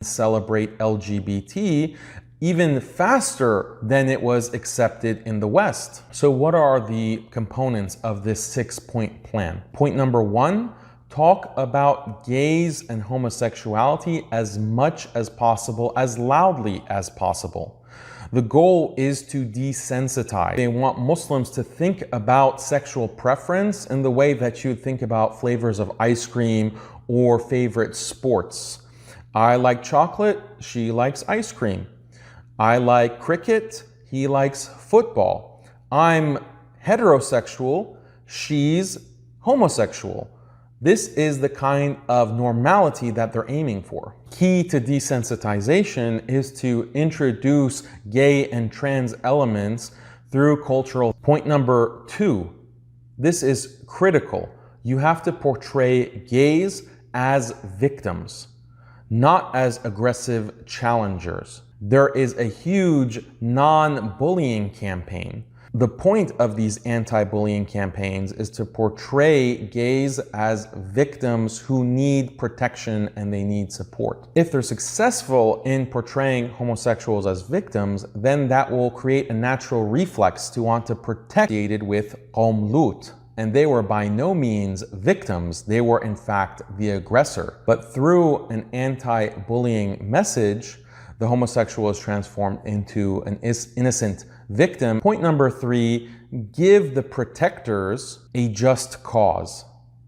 celebrate LGBT even faster than it was accepted in the West. So what are the components of this 6-point plan? Point number 1, talk about gays and homosexuality as much as possible, as loudly as possible. The goal is to desensitize. They want Muslims to think about sexual preference in the way that you think about flavors of ice cream or favorite sports. I like chocolate, she likes ice cream. I like cricket, he likes football. I'm heterosexual, she's homosexual. This is the kind of normality that they're aiming for. Key to desensitization is to introduce gay and trans elements through cultural. Point number 2, this is critical. You have to portray gays as victims, not as aggressive challengers. There is a huge non-bullying campaign. The point of these anti-bullying campaigns is to portray gays as victims who need protection and they need support. If they're successful in portraying homosexuals as victims, then that will create a natural reflex to want to protect with Qawm Lut. And they were by no means victims, they were in fact the aggressor. But through an anti-bullying message, the homosexual is transformed into an innocent victim. Point number 3, give the protectors a just cause.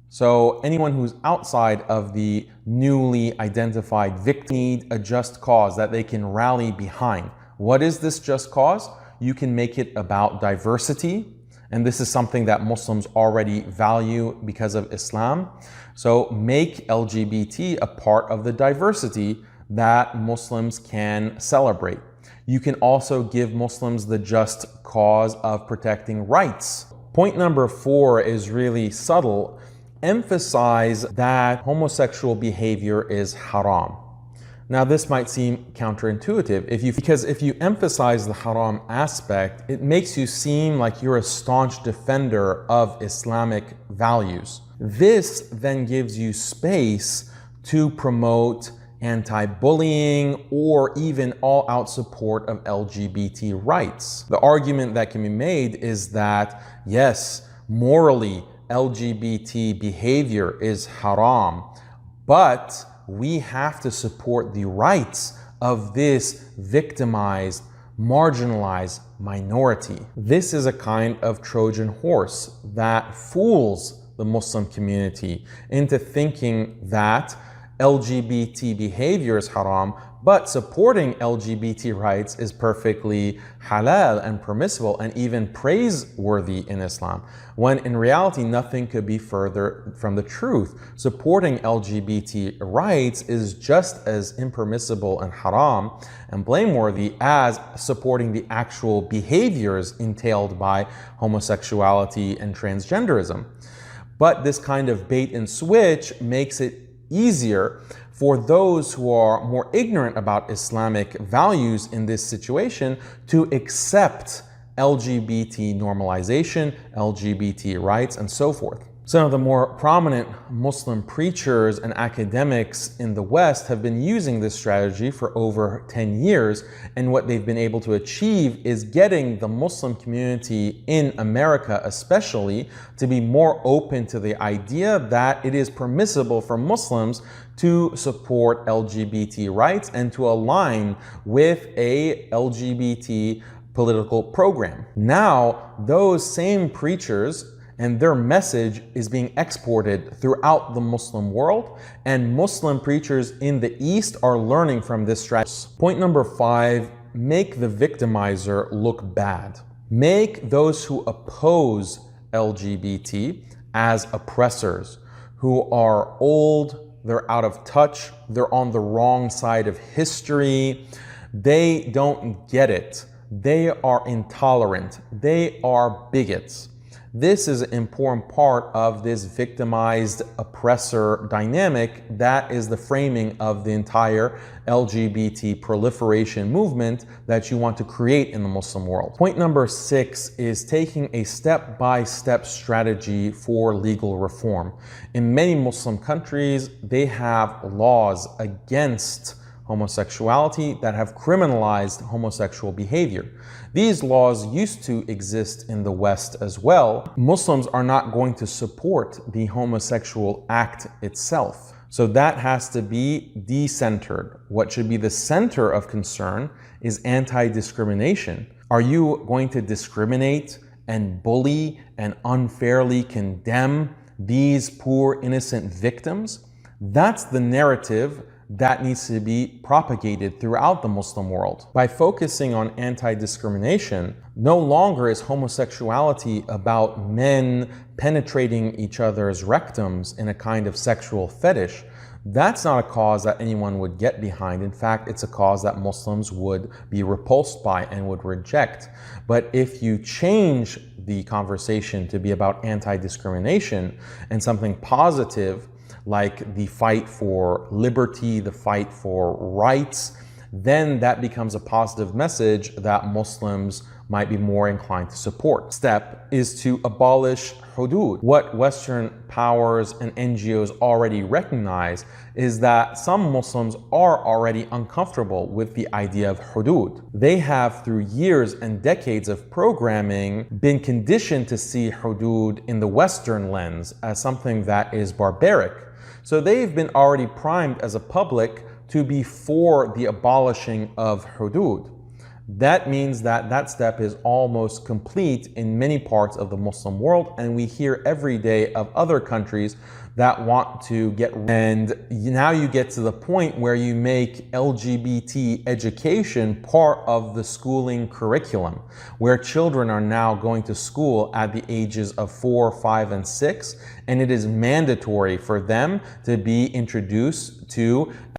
So anyone who's outside of the newly identified victim need a just cause that they can rally behind. What is this just cause? You can make it about diversity. And this is something that Muslims already value because of Islam. So make LGBT a part of the diversity that Muslims can celebrate. You can also give Muslims the just cause of protecting rights. Point number 4 is really subtle. Emphasize that homosexual behavior is haram. Now this might seem counterintuitive because if you emphasize the haram aspect, it makes you seem like you're a staunch defender of Islamic values. This then gives you space to promote anti-bullying or even all-out support of LGBT rights. The argument that can be made is that, yes, morally, LGBT behavior is haram, but we have to support the rights of this victimized, marginalized minority. This is a kind of Trojan horse that fools the Muslim community into thinking that LGBT behavior is haram, but supporting LGBT rights is perfectly halal and permissible and even praiseworthy in Islam, when in reality nothing could be further from the truth. Supporting LGBT rights is just as impermissible and haram and blameworthy as supporting the actual behaviors entailed by homosexuality and transgenderism. But this kind of bait and switch makes it easier for those who are more ignorant about Islamic values in this situation to accept LGBT normalization, LGBT rights, and so forth. Some of the more prominent Muslim preachers and academics in the West have been using this strategy for over 10 years, and what they've been able to achieve is getting the Muslim community in America especially to be more open to the idea that it is permissible for Muslims to support LGBT rights and to align with a LGBT political program. Now, those same preachers and their message is being exported throughout the Muslim world, and Muslim preachers in the East are learning from this strategy. Point number 5, make the victimizer look bad. Make those who oppose LGBT as oppressors, who are old, they're out of touch, they're on the wrong side of history, they don't get it, they are intolerant, they are bigots. This is an important part of this victimized oppressor dynamic that is the framing of the entire LGBT proliferation movement that you want to create in the Muslim world. Point number 6 is taking a step-by-step strategy for legal reform. In many Muslim countries, they have laws against homosexuality that have criminalized homosexual behavior. These laws used to exist in the West as well. Muslims are not going to support the homosexual act itself. So that has to be decentered. What should be the center of concern is anti-discrimination. Are you going to discriminate and bully and unfairly condemn these poor innocent victims? That's the narrative that needs to be propagated throughout the Muslim world. By focusing on anti-discrimination, no longer is homosexuality about men penetrating each other's rectums in a kind of sexual fetish. That's not a cause that anyone would get behind. In fact, it's a cause that Muslims would be repulsed by and would reject. But if you change the conversation to be about anti-discrimination and something positive, like the fight for liberty, the fight for rights, then that becomes a positive message that Muslims might be more inclined to support. Step is to abolish hudud. What Western powers and NGOs already recognize is that some Muslims are already uncomfortable with the idea of hudud. They have, through years and decades of programming, been conditioned to see hudud in the Western lens as something that is barbaric. So they've been already primed as a public to be for the abolishing of hudud. That means that that step is almost complete in many parts of the Muslim world, and we hear every day of other countries that want to get, and now you get to the point where you make LGBT education part of the schooling curriculum, where children are now going to school at the ages of 4, 5, and 6, and it is mandatory for them to be introduced to